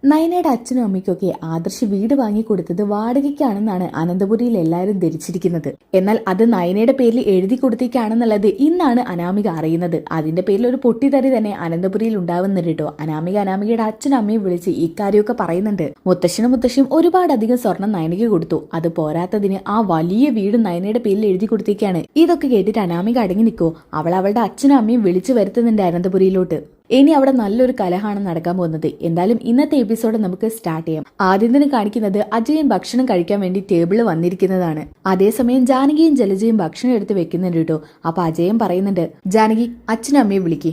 നയനയുടെ അച്ഛനും അമ്മയ്ക്കൊക്കെ ആദർശ് വീട് വാങ്ങിക്കൊടുത്തത് വാടകയ്ക്കാണെന്നാണ് അനന്തപുരിയിൽ എല്ലാവരും ധരിച്ചിരിക്കുന്നത്. എന്നാൽ അത് നയനയുടെ പേരിൽ എഴുതി കൊടുത്തേക്കാണെന്നുള്ളത് ഇന്നാണ് അനാമിക അറിയുന്നത്. അതിന്റെ പേരിൽ ഒരു പൊട്ടിത്തെറി തന്നെ അനന്തപുരിയിൽ ഉണ്ടാവുന്നുണ്ട് കേട്ടോ. അനാമികയുടെ അച്ഛനും അമ്മയും വിളിച്ച് ഇക്കാര്യമൊക്കെ പറയുന്നുണ്ട്. മുത്തശ്ശിയും ഒരുപാടധികം സ്വർണം നയനയ്ക്ക് കൊടുത്തു. അത് പോരാത്തതിന് ആ വലിയ വീട് നയനയുടെ പേരിൽ എഴുതി കൊടുത്തേക്കാണ്. ഇതൊക്കെ കേട്ടിട്ട് അനാമിക അടങ്ങി നിൽക്കോ. അവളുടെ അച്ഛനും അമ്മയും വിളിച്ചു വരുത്തുന്നുണ്ട് അനന്തപുരിയിലോട്ട്. ഇനി അവിടെ നല്ലൊരു കലഹാണ് നടക്കാൻ പോകുന്നത്. എന്തായാലും ഇന്നത്തെ എപ്പിസോഡ് നമുക്ക് സ്റ്റാർട്ട് ചെയ്യാം. ആദ്യം തന്നെ കാണിക്കുന്നത് അജയൻ ഭക്ഷണം കഴിക്കാൻ വേണ്ടി ടേബിളിൽ വന്നിരിക്കുന്നതാണ്. അതേസമയം ജാനകിയും ജലജയും ഭക്ഷണം എടുത്ത് വെക്കുന്നുണ്ട് കേട്ടോ. അപ്പൊ അജയൻ പറയുന്നുണ്ട്, ജാനകി അച്ഛനും അമ്മയും വിളിക്ക്.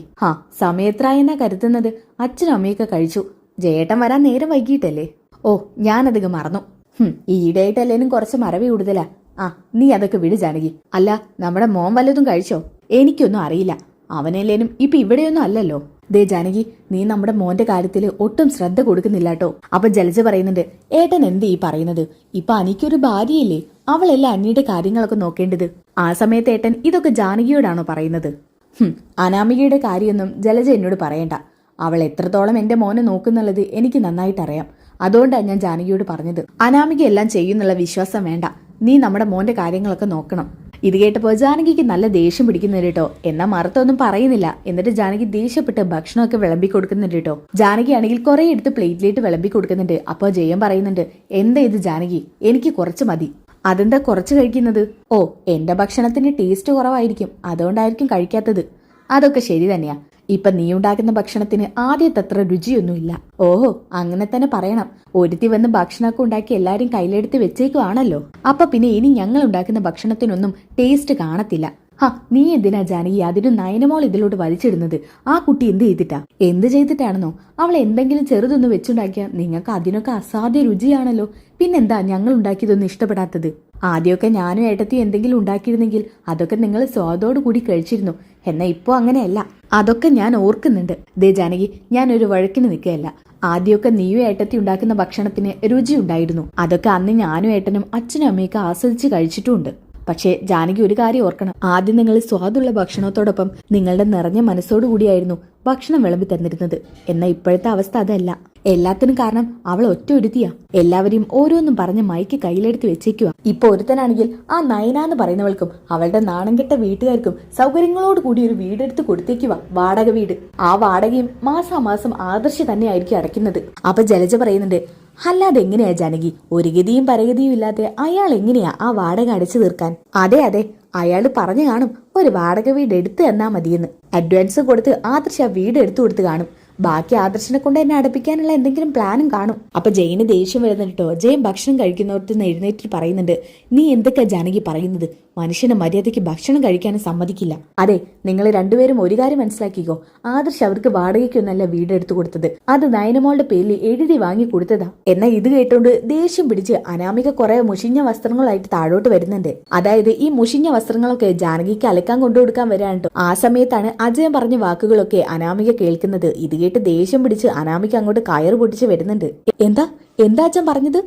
സമയത്രായെന്നാ കരുതുന്നത്? അച്ഛനും അമ്മയൊക്കെ കഴിച്ചു. ജയേട്ടൻ വരാൻ നേരം വൈകിട്ടല്ലേ? ഓ, ഞാനതൊക്കെ മറന്നു. ഈയിടെയായിട്ടല്ലേനും കുറച്ച് മറവി കൂടുതലാ. നീ അതൊക്കെ വിട് ജാനകി. അല്ല, നമ്മുടെ മോൻ വല്ലതും കഴിച്ചോ? എനിക്കൊന്നും അറിയില്ല. അവനല്ലേനും ഇപ്പൊ ഇവിടെയൊന്നും അല്ലല്ലോ. ദേ ജാനകി, നീ നമ്മുടെ മോന്റെ കാര്യത്തിൽ ഒട്ടും ശ്രദ്ധ കൊടുക്കുന്നില്ല കേട്ടോ. അപ്പൊ ജലജ പറയുന്നുണ്ട്, ഏട്ടൻ എന്ത് ഈ പറയുന്നത്? ഇപ്പൊ അനിക്കൊരു ഭാര്യയില്ലേ, അവളല്ല അനിയുടെ കാര്യങ്ങളൊക്കെ നോക്കേണ്ടത്. ആ സമയത്ത് ഏട്ടൻ ഇതൊക്കെ ജാനകിയോടാണോ പറയുന്നത്? അനാമികയുടെ കാര്യമൊന്നും ജലജ എന്നോട് പറയണ്ട. അവൾ എത്രത്തോളം എന്റെ മോനെ നോക്കുന്നുള്ളത് എനിക്ക് നന്നായിട്ടറിയാം. അതുകൊണ്ടാണ് ഞാൻ ജാനകിയോട് പറഞ്ഞത്. അനാമിക എല്ലാം ചെയ്യുന്നുള്ള വിശ്വാസം വേണ്ട. നീ നമ്മുടെ മോന്റെ കാര്യങ്ങളൊക്കെ നോക്കണം. ഇത് കേട്ടപ്പോൾ ജാനകിക്ക് നല്ല ദേഷ്യം പിടിക്കുന്നുണ്ട് കേട്ടോ. എന്നാൽ മറുത്തൊന്നും പറയുന്നില്ല. എന്നിട്ട് ജാനകി ദേഷ്യപ്പെട്ട് ഭക്ഷണമൊക്കെ വിളമ്പി കൊടുക്കുന്നുണ്ട് കേട്ടോ. ജാനകി ആണെങ്കിൽ കുറെ എടുത്ത് പ്ലേറ്റിലേക്ക് വിളമ്പി കൊടുക്കുന്നുണ്ട്. അപ്പോൾ ജയം പറയുന്നുണ്ട്, എന്താ ഇത് ജാനകി, എനിക്ക് കുറച്ച് മതി. അതെന്താ കുറച്ച് കഴിക്കുന്നത്? ഓ, എന്റെ ഭക്ഷണത്തിന് ടേസ്റ്റ് കുറവായിരിക്കും, അതുകൊണ്ടായിരിക്കും കഴിക്കാത്തത്. അതൊക്കെ ശരി തന്നെയാ. ഇപ്പൊ നീ ഉണ്ടാക്കുന്ന ഭക്ഷണത്തിന് ആദ്യത്തത്ര രുചിയൊന്നുമില്ല. ഓഹോ, അങ്ങനെ തന്നെ പറയണം. ഒരുത്തി വന്ന് ഭക്ഷണമൊക്കെ ഉണ്ടാക്കി എല്ലാരും കയ്യിലെടുത്ത് വെച്ചേക്കുവാണല്ലോ. അപ്പൊ പിന്നെ ഇനി ഞങ്ങൾ ഉണ്ടാക്കുന്ന ഭക്ഷണത്തിനൊന്നും ടേസ്റ്റ് കാണത്തില്ല. നീ എന്തിനാ ജാനകി അതിന് നയനമോൾ ഇതിലോട്ട് വലിച്ചിടുന്നത്? ആ കുട്ടി എന്ത് ചെയ്തിട്ടാണെന്നോ? അവൾ എന്തെങ്കിലും ചെറുതൊന്ന് വെച്ചുണ്ടാക്കിയാൽ നിങ്ങൾക്ക് അതിനൊക്കെ അസാധ്യ രുചിയാണല്ലോ. പിന്നെന്താ ഞങ്ങൾ ഉണ്ടാക്കിയതൊന്നും ഇഷ്ടപ്പെടാത്തത്? ആദ്യമൊക്കെ ഞാനും ഏട്ടത്തി എന്തെങ്കിലും ഉണ്ടാക്കിയിരുന്നെങ്കിൽ അതൊക്കെ നിങ്ങൾ സ്വാദോടു കൂടി കഴിച്ചിരുന്നു. എന്നാ ഇപ്പോ അങ്ങനെയല്ല. അതൊക്കെ ഞാൻ ഓർക്കുന്നുണ്ട്. ദേ ജാനകി, ഞാനൊരു വഴക്കിന് നിൽക്കുകയല്ല. ആദ്യമൊക്കെ നീയും ഏട്ടത്തി ഉണ്ടാക്കുന്ന ഭക്ഷണത്തിന് രുചി ഉണ്ടായിരുന്നു. അതൊക്കെ അന്ന് ഞാനും ഏട്ടനും അച്ഛനും അമ്മയൊക്കെ ആസ്വദിച്ച് കഴിച്ചിട്ടുമുണ്ട്. പക്ഷേ ജാനകി ഒരു കാര്യം ഓർക്കണം. ആദ്യം നിങ്ങൾ സ്വാദുള്ള ഭക്ഷണത്തോടൊപ്പം നിങ്ങളുടെ നിറഞ്ഞ മനസ്സോടുകൂടിയായിരുന്നു ഭക്ഷണം വിളമ്പി തന്നിരുന്നത്. എന്നാൽ ഇപ്പോഴത്തെ അവസ്ഥ അതല്ല. എല്ലാത്തിനും കാരണം അവൾ ഒറ്റ ഒരുത്തിയാ. എല്ലാവരെയും ഓരോന്നും പറഞ്ഞ് മൈക്ക് കയ്യിലെടുത്ത് വെച്ചേക്കുക. ഇപ്പൊ ഒരുത്തനാണെങ്കിൽ ആ നയനാന്ന് പറയുന്നവൾക്കും അവളുടെ നാണംകെട്ട വീട്ടുകാർക്കും സൗകര്യങ്ങളോട് കൂടി ഒരു വീടെടുത്ത് കൊടുത്തേക്കുക, വാടക വീട്. ആ വാടകയും മാസാമാസം ആദർശ് തന്നെ ആയിരിക്കും അടയ്ക്കുന്നത്. അപ്പൊ ജലജ പറയുന്നുണ്ട്, അല്ലാതെ എങ്ങനെയാ ജാനകി, ഒരു ഗതിയും പരഗതിയും ഇല്ലാതെ അയാൾ എങ്ങനെയാ ആ വാടക അടച്ചു തീർക്കാൻ? അതെ, അയാള് പറഞ്ഞു കാണും ഒരു വാടക വീട് എടുത്തു തന്നാ മതിയെന്ന്. അഡ്വാൻസ് കൊടുത്ത് ആദർശ് ആ വീട് എടുത്തു കൊടുത്ത് കാണും. ബാക്കി ആദർശിനെ കൊണ്ട് എന്നെ അടപ്പിക്കാനുള്ള എന്തെങ്കിലും പ്ലാനും കാണും. അപ്പൊ ജയിന് ദേഷ്യം വരുന്നുണ്ടോ. ജയൻ ഭക്ഷണം കഴിക്കുന്നവർക്ക് എഴുന്നേറ്റ് പറയുന്നുണ്ട്, നീ എന്തൊക്കെയാ ജാനകി പറയുന്നത്? മനുഷ്യന് മര്യാദയ്ക്ക് ഭക്ഷണം കഴിക്കാനും സമ്മതിക്കില്ല. അതെ, നിങ്ങൾ രണ്ടുപേരും ഒരു കാര്യം മനസ്സിലാക്കിക്കോ. ആദർശ് അവർക്ക് വാടകയ്ക്കൊന്നല്ല വീട് എടുത്തു കൊടുത്തത്, അത് നയനമോളുടെ പേരിൽ എഴുതി വാങ്ങി കൊടുത്തതാ. എന്നാൽ ഇത് കേട്ടോണ്ട് ദേഷ്യം പിടിച്ച് അനാമിക കുറെ മുഷിഞ്ഞ വസ്ത്രങ്ങളായിട്ട് താഴോട്ട് വരുന്നുണ്ട്. അതായത് ഈ മുഷിഞ്ഞ വസ്ത്രങ്ങളൊക്കെ ജാനകിക്ക് അലക്കാൻ കൊണ്ടുകൊടുക്കാൻ വരാണ്ടോ. ആ സമയത്താണ് അജയൻ പറഞ്ഞ വാക്കുകളൊക്കെ അനാമിക കേൾക്കുന്നത്. ഇത് കേട്ട് ദേഷ്യം പിടിച്ച് അനാമിക അങ്ങോട്ട് കയറ് പൊട്ടിച്ച് വരുന്നുണ്ട്. എന്താ അച്ഛൻ പറഞ്ഞത്?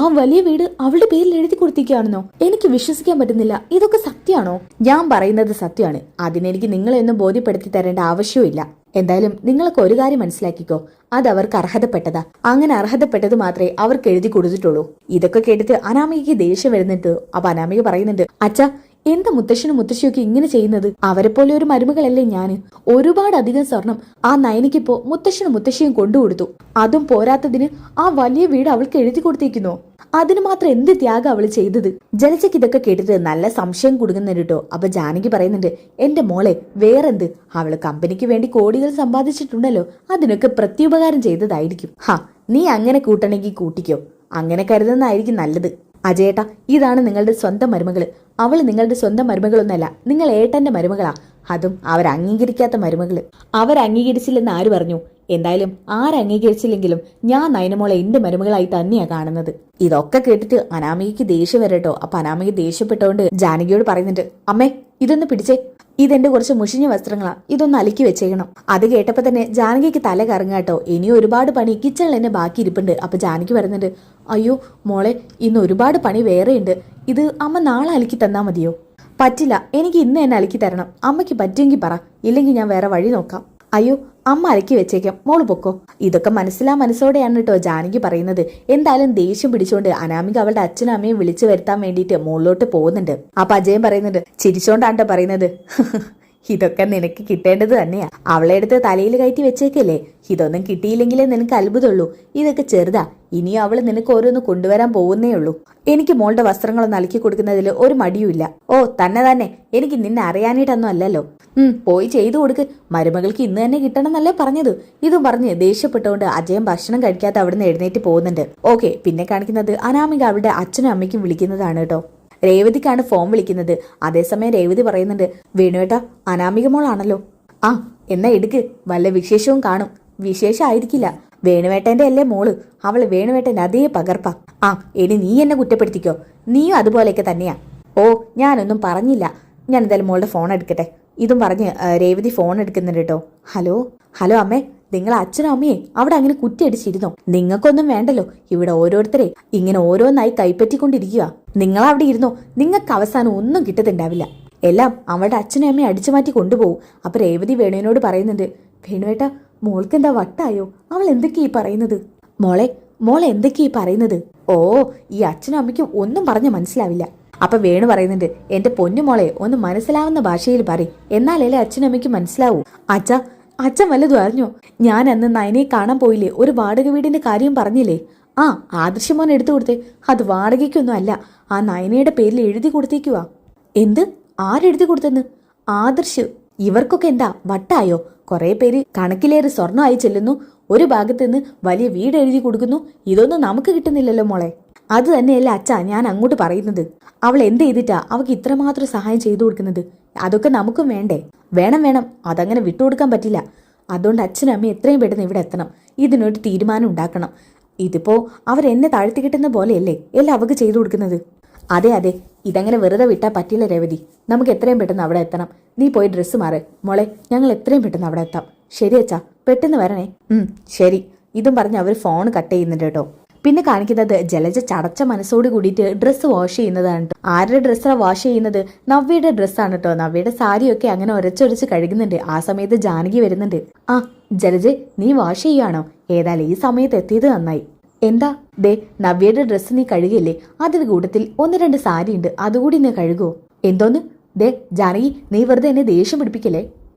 ആ വലിയ വീട് അവളുടെ പേരിൽ എഴുതി കൊടുത്തിരിക്കുകയാണെന്നോ? എനിക്ക് വിശ്വസിക്കാൻ പറ്റുന്നില്ല. ഇതൊക്കെ സത്യമാണോ? ഞാൻ പറയുന്നത് സത്യമാണ്. അതിനെനിക്ക് നിങ്ങളെയൊന്നും ബോധ്യപ്പെടുത്തി തരേണ്ട ആവശ്യമില്ല. എന്തായാലും നിങ്ങൾക്ക് ഒരു കാര്യം മനസ്സിലാക്കിക്കോ, അത് അവർക്ക് അർഹതപ്പെട്ടതാ. അങ്ങനെ അർഹതപ്പെട്ടത് മാത്രമേ അവർക്ക് എഴുതി കൊടുത്തിട്ടുള്ളൂ. ഇതൊക്കെ കേട്ടിട്ട് അനാമികയ്ക്ക് ദേഷ്യം വരുന്നുണ്ട്. അപ്പൊ അനാമിക പറയുന്നുണ്ട്, അച്ഛാ, എന്താ മുത്തശ്ശനും മുത്തശ്ശിയൊക്കെ ഇങ്ങനെ ചെയ്യുന്നത്? അവരെ പോലെ ഒരു മരുമകളല്ലേ ഞാന്. ഒരുപാട് അധികം സ്വർണം ആ നയനിക്കിപ്പോ മുത്തശ്ശനും മുത്തശ്ശിയും കൊണ്ടുകൊടുത്തു. അതും പോരാത്തതിന് ആ വലിയ വീട് അവൾക്ക് എഴുതി കൊടുത്തേക്കുന്നോ? അതിന് മാത്രം എന്ത് ത്യാഗം അവള് ചെയ്തത്? ജലജയ്ക്ക് ഇതൊക്കെ കേട്ടിട്ട് നല്ല സംശയം കുടുങ്ങുന്നുണ്ട് കേട്ടോ. അപ്പൊ ജാനകി പറയുന്നുണ്ട്, എന്റെ മോളെ വേറെന്ത്, അവള് കമ്പനിക്ക് വേണ്ടി കോടികൾ സമ്പാദിച്ചിട്ടുണ്ടല്ലോ, അതിനൊക്കെ പ്രത്യുപകാരം ചെയ്തതായിരിക്കും. നീ അങ്ങനെ കൂട്ടണമെങ്കിൽ കൂട്ടിക്കോ. അങ്ങനെ കരുതുന്നതായിരിക്കും നല്ലത്. അജയേട്ടാ, ഇതാണ് നിങ്ങളുടെ സ്വന്തം മരുമകള്. അവൾ നിങ്ങളുടെ സ്വന്തം മരുമകളൊന്നല്ല, നിങ്ങൾ ഏട്ടന്റെ മരുമകളാ. അതും അവരംഗീകരിക്കാത്ത മരുമകള്. അവരംഗീകരിച്ചില്ലെന്ന് ആര് പറഞ്ഞു? എന്തായാലും ആരംഗീകരിച്ചില്ലെങ്കിലും ഞാൻ നയനമോളെ എന്റെ മരുമകളായി തന്നെയാ കാണുന്നത്. ഇതൊക്കെ കേട്ടിട്ട് അനാമികയ്ക്ക് ദേഷ്യം വരട്ടോ. അപ്പൊ അനാമിക ദേഷ്യപ്പെട്ടോണ്ട് ജാനകിയോട് പറയുന്നുണ്ട്, അമ്മേ ഇതൊന്ന് പിടിച്ചേ, ഇതെന്റെ കുറച്ച് മുഷിഞ്ഞ വസ്ത്രങ്ങളാ, ഇതൊന്ന് അലക്കി വെച്ചേക്കണം. അത് കേട്ടപ്പോ തന്നെ ജാനകിക്ക് തല കറങ്ങാട്ടോ. ഇനി ഒരുപാട് പണി കിച്ചണിൽ തന്നെ ബാക്കി ഇരിപ്പുണ്ട്. അപ്പൊ ജാനകി പറയുന്നുണ്ട്, അയ്യോ മോളെ, ഇന്ന് ഒരുപാട് പണി വേറെയുണ്ട്. ഇത് അമ്മ നാളെ അലക്കി തന്നാ മതിയോ? പറ്റില്ല, എനിക്ക് ഇന്ന് തന്നെ അലക്കി തരണം. അമ്മയ്ക്ക് പറ്റുമെങ്കിൽ പറ, ഇല്ലെങ്കിൽ ഞാൻ വേറെ വഴി നോക്കാം. അയ്യോ അമ്മ അലക്കി വെച്ചേക്കാം, മോള് പൊക്കോ. ഇതൊക്കെ മനസ്സോടെയാണ് കേട്ടോ ജാനകി പറയുന്നത്. എന്തായാലും ദേഷ്യം പിടിച്ചുകൊണ്ട് അനാമിക അവളുടെ അച്ഛനും അമ്മയും വിളിച്ചു വരുത്താൻ വേണ്ടിയിട്ട് മുകളിലോട്ട് പോകുന്നുണ്ട്. അപ്പൊ അജയൻ പറയുന്നുണ്ട്, ചിരിച്ചോണ്ടാണ് പറയുന്നത്, ഇതൊക്കെ നിനക്ക് കിട്ടേണ്ടത് തന്നെയാ. അവളെ എടുത്ത് തലയിൽ കയറ്റി വെച്ചേക്കല്ലേ. ഇതൊന്നും കിട്ടിയില്ലെങ്കിലേ നിനക്ക് അത്ഭുതമുള്ളൂ. ഇതൊക്കെ ചെറുതാ. ഇനിയും അവള് നിനക്ക് ഓരോന്ന് കൊണ്ടുവരാൻ പോകുന്നേ ഉള്ളൂ. എനിക്ക് മോളുടെ വസ്ത്രങ്ങളൊന്നും അലക്കി കൊടുക്കുന്നതിൽ ഒരു മടിയുമില്ല. ഓ തന്നെ, എനിക്ക് നിന്നെ അറിയാനായിട്ടൊന്നും അല്ലല്ലോ. പോയി ചെയ്തു കൊടുക്ക്. മരുമകൾക്ക് ഇന്ന് തന്നെ കിട്ടണം എന്നല്ലേ പറഞ്ഞത്. ഇതും പറഞ്ഞ് ദേഷ്യപ്പെട്ടുകൊണ്ട് അജയൻ ഭക്ഷണം കഴിക്കാതെ അവിടുന്ന് എഴുന്നേറ്റ് പോകുന്നുണ്ട്. ഓക്കെ, പിന്നെ കാണിക്കുന്നത് അനാമിക അവളുടെ അച്ഛനും അമ്മയ്ക്കും വിളിക്കുന്നതാണ് കേട്ടോ. രേവതിക്കാണ് ഫോൺ വിളിക്കുന്നത്. അതേസമയം രേവതി പറയുന്നുണ്ട്, വേണുവേട്ടാ അനാമിക മോളാണല്ലോ. ആ എന്നാ എടുക്ക്, വല്ല വിശേഷവും കാണും. വിശേഷമായിരിക്കില്ല, വേണുവേട്ടന്റെ അല്ലേ മോള്. അവള് വേണുവേട്ടന്റെ അതേ പകർപ്പാ. ആ ഇനി നീ എന്നെ കുറ്റപ്പെടുത്തിക്കോ, നീയും അതുപോലെയൊക്കെ തന്നെയാ. ഓ ഞാനൊന്നും പറഞ്ഞില്ല. ഞാൻ എന്തായാലും മോളുടെ ഫോൺ എടുക്കട്ടെ. ഇതും പറഞ്ഞ് രേവതി ഫോൺ എടുക്കുന്നുണ്ട് കേട്ടോ. ഹലോ അമ്മേ, നിങ്ങളെ അച്ഛനും അമ്മയെ അവിടെ അങ്ങനെ കുറ്റിയടിച്ചിരുന്നോ? നിങ്ങൾക്കൊന്നും വേണ്ടല്ലോ. ഇവിടെ ഓരോരുത്തരെ ഇങ്ങനെ ഓരോന്നായി കൈപ്പറ്റിക്കൊണ്ടിരിക്കുക. നിങ്ങൾ അവിടെ ഇരുന്നോ, നിങ്ങൾക്ക് അവസാനം ഒന്നും കിട്ടത്തുണ്ടാവില്ല. എല്ലാം അവളുടെ അച്ഛനും അമ്മയെ അടിച്ചു മാറ്റി കൊണ്ടുപോകും. അപ്പൊ രേവതി വേണുവിനോട് പറയുന്നുണ്ട്, വേണുവേട്ടാ മോൾക്ക് എന്താ വട്ടായോ? അവൾ എന്തൊക്കെയാ ഈ പറയുന്നത്? മോളെ എന്തൊക്കെയാ ഈ പറയുന്നത്? ഓ ഈ അച്ഛനും അമ്മയ്ക്കും ഒന്നും പറഞ്ഞ മനസ്സിലാവില്ല. അപ്പൊ വേണു പറയുന്നുണ്ട്, എന്റെ പൊന്നുമോളെ ഒന്ന് മനസ്സിലാവുന്ന ഭാഷയിൽ പറയും, എന്നാലല്ലേ അച്ഛനും അമ്മയ്ക്ക് മനസ്സിലാവൂ. അച്ഛൻ വല്ലതും അറിഞ്ഞോ? ഞാൻ അന്ന് നയനെ കാണാൻ പോയില്ലേ, ഒരു വാടക വീടിന്റെ കാര്യം പറഞ്ഞില്ലേ? ആ ആദർശമോൻ എടുത്തു കൊടുത്തേ. അത് വാടകയ്ക്കൊന്നും അല്ല, ആ നയനയുടെ പേരിൽ എഴുതി കൊടുത്തേക്കുവാ. എന്ത്? ആരെഴുതി കൊടുത്തെന്ന്? ആദർശ്. ഇവർക്കൊക്കെ എന്താ വട്ടായോ? കുറെ പേര് കണക്കിലേറെ സ്വർണ്ണമായി ചെല്ലുന്നു, ഒരു ഭാഗത്ത് നിന്ന് വലിയ വീട് എഴുതി കൊടുക്കുന്നു. ഇതൊന്നും നമുക്ക് കിട്ടുന്നില്ലല്ലോ മോളെ. അത് തന്നെയല്ല അച്ഛാ ഞാൻ അങ്ങോട്ട് പറയുന്നത്. അവൾ എന്ത് ചെയ്തിട്ടാ അവൾക്ക് ഇത്രമാത്രം സഹായം ചെയ്തു കൊടുക്കുന്നത്? അതൊക്കെ നമുക്കും വേണ്ടേ? വേണം, അതങ്ങനെ വിട്ടുകൊടുക്കാൻ പറ്റില്ല. അതുകൊണ്ട് അച്ഛനും അമ്മയും എത്രയും പെട്ടെന്ന് ഇവിടെ എത്തണം. ഇതിനൊരു തീരുമാനം ഉണ്ടാക്കണം. ഇതിപ്പോ അവരെന്നെ താഴ്ത്തി കിട്ടുന്ന പോലെയല്ലേ എല്ലാം അവൾക്ക് ചെയ്തു കൊടുക്കുന്നത്. അതെ, ഇതങ്ങനെ വെറുതെ വിട്ടാൽ പറ്റില്ല രേവതി. നമുക്ക് എത്രയും പെട്ടെന്ന് അവിടെ എത്തണം. നീ പോയി ഡ്രസ്സ് മാറ് മോളെ, ഞങ്ങൾ എത്രയും പെട്ടെന്ന് അവിടെ എത്താം. ശരി അച്ഛാ, പെട്ടെന്ന് വരണേ. ശരി. ഇതും പറഞ്ഞ് അവർ ഫോൺ കട്ട് ചെയ്യുന്നുണ്ട് കേട്ടോ. പിന്നെ കാണിക്കുന്നത് ജലജ ചടച്ച മനസ്സോട് കൂടിയിട്ട് ഡ്രസ്സ് വാഷ് ചെയ്യുന്നതാണ്. ആരുടെ ഡ്രസ്സാണ് വാഷ് ചെയ്യുന്നത്? നവ്യയുടെ ഡ്രസ്സാണ് കേട്ടോ. നവ്യയുടെ സാരിയൊക്കെ അങ്ങനെ ഒരച്ചൊരച്ച് കഴുകുന്നുണ്ട്. ആ സമയത്ത് ജാനകി വരുന്നുണ്ട്. ആ ജലജെ, നീ വാഷ് ചെയ്യുകയാണോ? ഏതായാലും ഈ സമയത്ത് എത്തിയത് നന്നായി. എന്താ? ദേ നവ്യയുടെ ഡ്രസ്സ് നീ കഴുകില്ലേ, അതിന് കൂട്ടത്തിൽ 1-2 സാരി ഉണ്ട്, അതുകൂടി നീ കഴുകുവോ? എന്തോന്ന്? ദേ ജാനകി, നീ വെറുതെ എന്നെ ദേഷ്യം പിടിപ്പിക്കല്ലേ.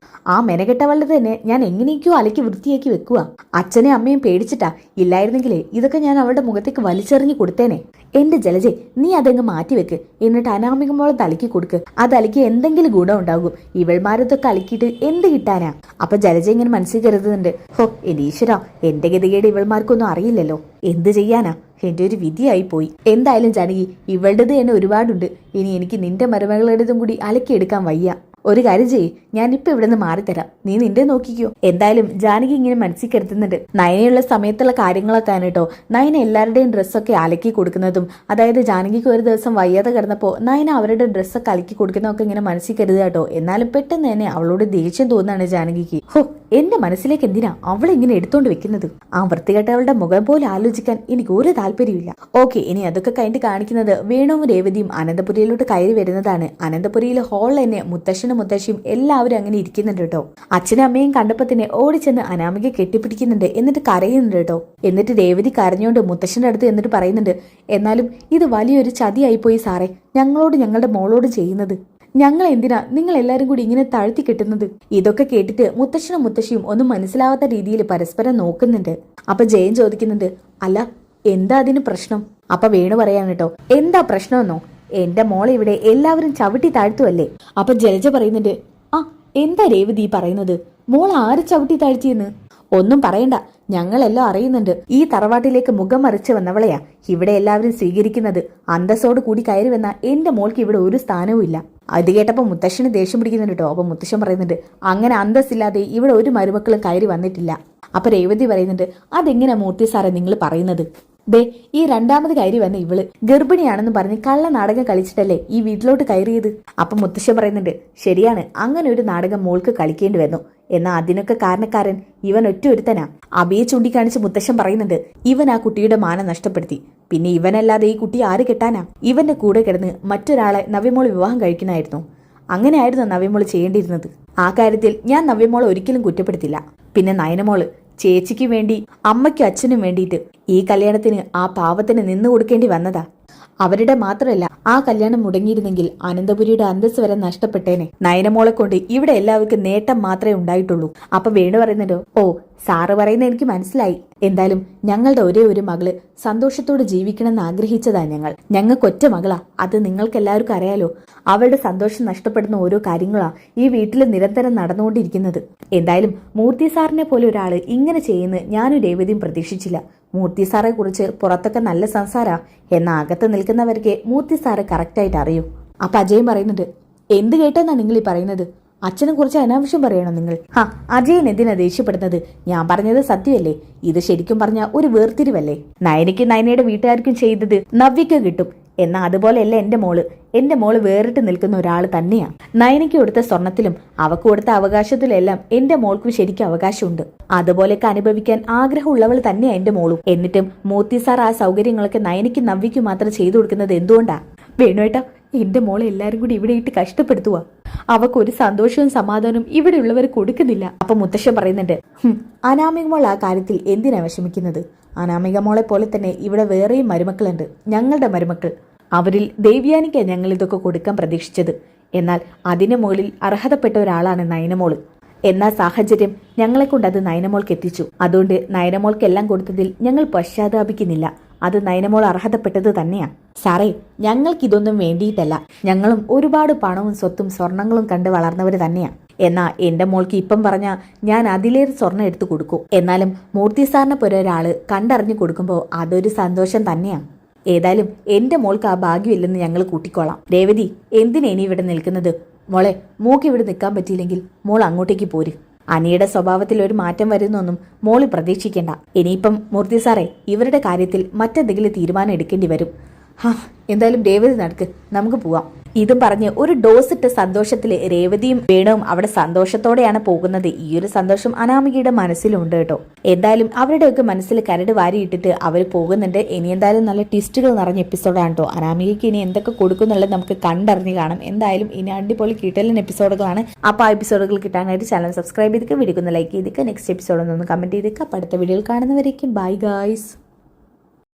ആ മെനകെട്ടവളുടെ തന്നെ ഞാൻ എങ്ങനെയൊക്കെയോ അലക്കി വൃത്തിയാക്കി വെക്കുക. അച്ഛനെ അമ്മയും പേടിച്ചിട്ടാ. ഇല്ലായിരുന്നെങ്കിലേ ഇതൊക്കെ ഞാൻ അവളുടെ മുഖത്തേക്ക് വലിച്ചെറിഞ്ഞു കൊടുത്തേനെ. എന്റെ ജലജെ, നീ അതങ്ങ് മാറ്റിവെക്ക്. എന്നിട്ട് അനാമികമോളം തലക്കി കൊടുക്ക്. അത് അലക്കി എന്തെങ്കിലും ഗുണം ഉണ്ടാകും. ഇവൾമാരതൊക്കെ അലക്കിയിട്ട് എന്ത് കിട്ടാനാ? അപ്പൊ ജലജ ഇങ്ങനെ മനസ്സിൽ കരുതുന്നുണ്ട്, ഹോ എന്റെ ഈശ്വരാ, എന്റെ ഗതികേട് ഇവൾമാർക്കൊന്നും അറിയില്ലല്ലോ. എന്ത് ചെയ്യാനാ? എന്റെ ഒരു വിധിയായി പോയി. എന്തായാലും ജാനകി, ഇവളുടേത് തന്നെ ഒരുപാടുണ്ട്. ഇനി എനിക്ക് നിന്റെ മരുമകളുടേതും കൂടി അലക്കിയെടുക്കാൻ വയ്യ. ഒരു കാര്യം ചെയ്യ്, ഞാനിപ്പോ ഇവിടെ നിന്ന് മാറിത്തരാം, നീ നിന്റെ നോക്കിക്കോ. എന്തായാലും ജാനകി ഇങ്ങനെ മനസ്സിൽ കരുതുന്നുണ്ട്. നയനയുള്ള സമയത്തുള്ള കാര്യങ്ങളൊക്കെ ആണ് കേട്ടോ. നയന എല്ലാവരുടെയും ഡ്രസ്സൊക്കെ അലക്കി കൊടുക്കുന്നതും, അതായത് ജാനകിക്ക് ഒരു ദിവസം വയ്യാതെ കിടന്നപ്പോൾ നയന അവരുടെ ഡ്രസ്സൊക്കെ അലക്കി കൊടുക്കുന്നതൊക്കെ ഇങ്ങനെ മനസ്സിൽ കരുതുക കേട്ടോ. എന്നാലും പെട്ടെന്ന് തന്നെ അവളോട് ദേഷ്യം തോന്നുകയാണ് ജാനകിക്ക്. ഹോ എന്റെ മനസ്സിലേക്ക് എന്തിനാ അവളിങ്ങനെ എടുത്തോണ്ട് വെക്കുന്നത്? ആ വൃത്തികെട്ടവളുടെ മുഖം പോലെ ആലോചിക്കാൻ എനിക്ക് ഒരു താല്പര്യമില്ല. ഓക്കെ, ഇനി അതൊക്കെ കഴിഞ്ഞിട്ട് കാണിക്കുന്നത് വേണുവും രേവതിയും അനന്തപുരിയിലോട്ട് കയറി വരുന്നതാണ്. അനന്തപുരിയിലെ ഹാളിൽ തന്നെ മുത്തശ്ശിയും എല്ലാവരും അങ്ങനെ ഇരിക്കുന്നുണ്ട് കേട്ടോ. അച്ഛനും അമ്മയും കണ്ടപ്പോ തന്നെ ഓടിച്ചെന്ന് അനാമിക കെട്ടിപ്പിടിക്കുന്നുണ്ട്. എന്നിട്ട് കരയുന്നുണ്ട് കേട്ടോ. എന്നിട്ട് രേവതി കരഞ്ഞുകൊണ്ട് മുത്തശ്ശന്റെ അടുത്ത് എന്നിട്ട് പറയുന്നുണ്ട്, എന്നാലും ഇത് വലിയൊരു ചതിയായിപ്പോയി സാറേ, ഞങ്ങളോട് ഞങ്ങളുടെ മോളോട് ചെയ്യുന്നത്. ഞങ്ങൾ എന്തിനാ നിങ്ങൾ എല്ലാരും കൂടി ഇങ്ങനെ താഴ്ത്തി കെട്ടുന്നത്? ഇതൊക്കെ കേട്ടിട്ട് മുത്തശ്ശനും മുത്തശ്ശിയും ഒന്നും മനസ്സിലാവാത്ത രീതിയിൽ പരസ്പരം നോക്കുന്നുണ്ട്. അപ്പൊ ജയൻ ചോദിക്കുന്നുണ്ട്, അല്ല എന്താ അതിന് പ്രശ്നം? അപ്പൊ വേണു പറയാൻ കേട്ടോ, എന്താ പ്രശ്നമെന്നോ? എന്റെ മോളെ ഇവിടെ എല്ലാവരും ചവിട്ടി താഴ്ത്തുവല്ലേ? അപ്പൊ ജലജ പറയുന്നുണ്ട്, ആ എന്താ രേവതി പറയുന്നത്? മോൾ ആര് ചവിട്ടി താഴ്ത്തിയെന്ന്? ഒന്നും പറയണ്ട, ഞങ്ങളെല്ലാം അറിയുന്നുണ്ട്. ഈ തറവാട്ടിലേക്ക് മുഖം മറിച്ച് വന്നവളെയാ ഇവിടെ എല്ലാവരും സ്വീകരിക്കുന്നത്. അന്തസ്സോട് കൂടി കയറി വന്ന എന്റെ മോൾക്ക് ഇവിടെ ഒരു സ്ഥാനവും ഇല്ല. അത് കേട്ടപ്പോ മുത്തശ്ശന് ദേഷ്യം പിടിക്കുന്നുണ്ട് കേട്ടോ. അപ്പൊ മുത്തശ്ശൻ പറയുന്നുണ്ട്, അങ്ങനെ അന്തസ്സില്ലാതെ ഇവിടെ ഒരു മരുമക്കളും കയറി വന്നിട്ടില്ല. അപ്പൊ രേവതി പറയുന്നുണ്ട്, അതെങ്ങനെയാ മൂർത്തി സാറേ നിങ്ങൾ പറയുന്നത്? ദേ ഈ രണ്ടാമത് കയറി വന്ന ഇവള് ഗർഭിണിയാണെന്ന് പറഞ്ഞ് കള്ള നാടകം കളിച്ചിട്ടല്ലേ ഈ വീട്ടിലോട്ട് കയറിയത്. അപ്പൊ മുത്തശ്ശൻ പറയുന്നുണ്ട്, ശരിയാണ്, അങ്ങനെ ഒരു നാടകം മോൾക്ക് കളിക്കേണ്ടി വന്നു. എന്നാ അതിനൊക്കെ കാരണക്കാരൻ ഇവൻ ഒരുത്തനാ. അബിയെ ചൂണ്ടിക്കാണിച്ച് മുത്തശ്ശൻ പറയുന്നുണ്ട്, ഇവൻ ആ കുട്ടിയുടെ മാനം നഷ്ടപ്പെടുത്തി. പിന്നെ ഇവനല്ലാതെ ഈ കുട്ടി ആര് കെട്ടാനാ? ഇവന്റെ കൂടെ കിടന്ന് മറ്റൊരാളെ നവ്യമോൾ വിവാഹം കഴിക്കണായിരുന്നു. അങ്ങനെയായിരുന്നു നവ്യമോൾ ചെയ്യേണ്ടിയിരുന്നത്. ആ കാര്യത്തിൽ ഞാൻ നവ്യമോളെ ഒരിക്കലും കുറ്റപ്പെടുത്തില്ല. പിന്നെ നയനമോള് ചേച്ചിക്ക് വേണ്ടി അമ്മയ്ക്കും അച്ഛനും വേണ്ടിയിട്ട് ഈ കല്യാണത്തിന് ആ പാവത്തിന് നിന്നു കൊടുക്കേണ്ടി വന്നതാ. അവരുടെ മാത്രമല്ല, ആ കല്യാണം മുടങ്ങിയിരുന്നെങ്കിൽ അനന്തപുരിയുടെ അന്തസ് വരെ നഷ്ടപ്പെട്ടേനെ. നയനമോളെ കൊണ്ട് ഇവിടെ എല്ലാവർക്കും നേട്ടം മാത്രമേ ഉണ്ടായിട്ടുള്ളൂ. അപ്പൊ വേണു പറയുന്നുണ്ടോ, ഓ സാറ് പറയുന്ന എനിക്ക് മനസ്സിലായി. എന്തായാലും ഞങ്ങളുടെ ഒരേ ഒരു മകള് സന്തോഷത്തോടെ ജീവിക്കണമെന്ന് ആഗ്രഹിച്ചതാ ഞങ്ങൾക്ക് ഒറ്റ മകളാ. അത് നിങ്ങൾക്ക് എല്ലാവർക്കും അറിയാലോ. അവളുടെ സന്തോഷം നഷ്ടപ്പെടുന്ന ഓരോ കാര്യങ്ങളാ ഈ വീട്ടിൽ നിരന്തരം നടന്നുകൊണ്ടിരിക്കുന്നത്. എന്തായാലും മൂർത്തി സാറിനെ പോലെ ഒരാള് ഇങ്ങനെ ചെയ്യുന്ന ഞാനും രേവതിയും പ്രതീക്ഷിച്ചില്ല. മൂർത്തി സാറെ കുറിച്ച് പുറത്തൊക്കെ നല്ല സംസാരാ, എന്ന അകത്ത് നിൽക്കുന്നവർക്ക് മൂർത്തി സാറ് കറക്റ്റായിട്ട് അറിയൂ. അപ്പൊ അജയൻ പറയുന്നുണ്ട്, എന്ത് കേട്ടെന്നാ നിങ്ങൾ ഈ പറയുന്നത്? അച്ഛനെ കുറിച്ച് അനാവശ്യം പറയണം നിങ്ങൾ. അജയൻ എന്തിനാ ദേഷ്യപ്പെടുന്നത്? ഞാൻ പറഞ്ഞത് സത്യമല്ലേ? ഇത് ശരിക്കും പറഞ്ഞ ഒരു വേർതിരിവല്ലേ? നയനയ്ക്ക് നയനയുടെ വീട്ടുകാർക്കും ചെയ്തത് നവ്യക്ക് കിട്ടും. എന്നാ അതുപോലെയല്ല എന്റെ മോള് വേറിട്ട് നിൽക്കുന്ന ഒരാൾ തന്നെയാ. നയനയ്ക്ക് കൊടുത്ത സ്വർണത്തിലും അവക്ക് കൊടുത്ത അവകാശത്തിലെല്ലാം എന്റെ മോൾക്കും ശരിക്കും അവകാശമുണ്ട്. അതുപോലെയൊക്കെ അനുഭവിക്കാൻ ആഗ്രഹമുള്ളവൾ തന്നെയാ എന്റെ മോളും. എന്നിട്ടും മൂർത്തി സാർ ആ സൗകര്യങ്ങളൊക്കെ നയനയ്ക്കും നവ്യയ്ക്കും മാത്രം ചെയ്തു കൊടുക്കുന്നത് എന്തുകൊണ്ടാ? വേണുവേട്ടാ, എന്റെ മോളെ എല്ലാരും കൂടി ഇവിടെ ഇട്ട് കഷ്ടപ്പെടുത്തുക. അവക്കൊരു സന്തോഷവും സമാധാനവും ഇവിടെയുള്ളവർ കൊടുക്കുന്നില്ല. അപ്പൊ മുത്തശ്ശൻ പറയുന്നുണ്ട്, അനാമിക മോൾ ആ കാര്യത്തിൽ എന്തിനാ വിഷമിക്കുന്നത്? അനാമിക മോളെ പോലെ തന്നെ ഇവിടെ വേറെയും മരുമക്കളുണ്ട്, ഞങ്ങളുടെ മരുമക്കൾ. അവരിൽ ദേവ്യാനിക്ക് ഞങ്ങൾ ഇതൊക്കെ കൊടുക്കാൻ പ്രതീക്ഷിച്ചത്. എന്നാൽ അതിന് മുകളിൽ അർഹതപ്പെട്ട ഒരാളാണ് നയനമോള്. എന്നാൽ സാഹചര്യം ഞങ്ങളെ കൊണ്ട് അത് നയനമോൾക്ക് എത്തിച്ചു. അതുകൊണ്ട് നയനമോൾക്കെല്ലാം കൊടുത്തതിൽ ഞങ്ങൾ പശ്ചാത്താപിക്കുന്നില്ല. അത് നയനമോൾ അർഹതപ്പെട്ടത് തന്നെയാ. സാറേ, ഞങ്ങൾക്കിതൊന്നും വേണ്ടിയിട്ടല്ല. ഞങ്ങളും ഒരുപാട് പണവും സ്വത്തും സ്വർണങ്ങളും കണ്ട് വളർന്നവര് തന്നെയാ. എന്നാ എന്റെ മോൾക്ക് ഇപ്പം പറഞ്ഞാ ഞാൻ അതിലേറെ സ്വർണം എടുത്തു കൊടുക്കും. എന്നാലും മൂർത്തി സാറിനെ പോലെ ഒരാള് കണ്ടറിഞ്ഞു കൊടുക്കുമ്പോൾ അതൊരു സന്തോഷം തന്നെയാ. ഏതായാലും എന്റെ മോൾക്ക് ആ ഭാഗ്യമില്ലെന്ന് ഞങ്ങൾ കൂട്ടിക്കോളാം. രേവതി, എന്തിനാ ഇനി ഇവിടെ നിൽക്കുന്നത്? മോളെ, മോക്ക് ഇവിടെ നിൽക്കാൻ പറ്റിയില്ലെങ്കിൽ മോൾ അങ്ങോട്ടേക്ക് പോര്. അനിയുടെ സ്വഭാവത്തിൽ ഒരു മാറ്റം വരുന്നൊന്നും മോള് പ്രതീക്ഷിക്കേണ്ട. ഇനിയിപ്പം മൂർത്തി സാറേ, ഇവരുടെ കാര്യത്തിൽ മറ്റെന്തെങ്കിലും തീരുമാനം എടുക്കേണ്ടി വരും. എന്തായാലും രേവതി നടക്ക്, നമുക്ക് പോവാം. ഇതും പറഞ്ഞ് ഒരു ഡോസ് ഇട്ട സന്തോഷത്തില് രേവതിയും വേണുവും അവിടെ സന്തോഷത്തോടെയാണ് പോകുന്നത്. ഈ ഒരു സന്തോഷം അനാമികയുടെ മനസ്സിലുണ്ട് കേട്ടോ. എന്തായാലും അവരുടെയൊക്കെ മനസ്സിൽ കരട് വാരിയിട്ടിട്ട് അവർ പോകുന്നുണ്ട്. ഇനി എന്തായാലും നല്ല ട്വിസ്റ്റുകൾ നിറഞ്ഞ എപ്പിസോഡാണ് കേട്ടോ. അനാമികയ്ക്ക് ഇനി എന്തൊക്കെ കൊടുക്കുന്നുള്ളത് നമുക്ക് കണ്ടറിഞ്ഞ് കാണാം. എന്തായാലും ഇനി അടിപൊളി കിട്ടലിന് എപ്പിസോഡുകളാണ്. അപ്പോൾ ആ എപ്പിസോഡുകൾ കിട്ടാനായിട്ട് ചാനൽ സബ്സ്ക്രൈബ് ചെയ്തിട്ട് വീഡിയോ ലൈക്ക് ചെയ്തിട്ട് നെക്സ്റ്റ് എപ്പിസോഡ് ഒന്ന് കമന്റ് ചെയ്തിട്ട് അടുത്ത വീഡിയോയിൽ കാണുന്നവരേക്കും ബൈ ഗായ്സ്.